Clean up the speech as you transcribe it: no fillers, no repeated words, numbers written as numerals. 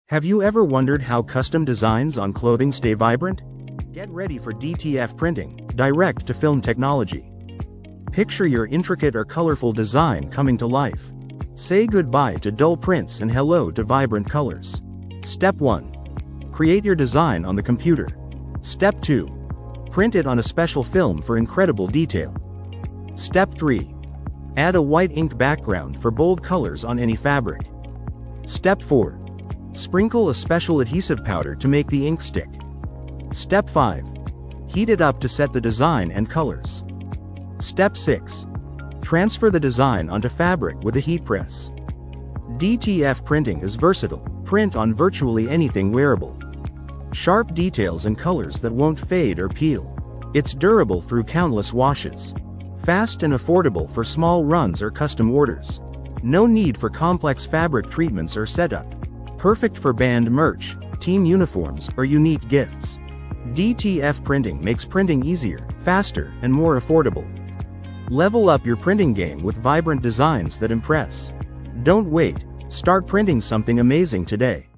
Have you ever wondered how custom designs on clothing stay vibrant? Get ready for DTF printing, direct-to-film technology. Picture your intricate or colorful design coming to life. Say goodbye to dull prints and hello to vibrant colors. Step 1. Create your design on the computer. Step 2. Print it on a special film for incredible detail. Step 3. Add a white ink background for bold colors on any fabric. Step 4. Sprinkle a special adhesive powder to make the ink stick. Step 5. Heat it up to set the design and colors. Step 6. Transfer the design onto fabric with a heat press. DTF printing is versatile. Print on virtually anything wearable. Sharp details and colors that won't fade or peel. It's durable through countless washes. Fast and affordable for small runs or custom orders. No need for complex fabric treatments or setup. Perfect for band merch, team uniforms, or unique gifts. DTF printing makes printing easier, faster, and more affordable. Level up your printing game with vibrant designs that impress. Don't wait, start printing something amazing today.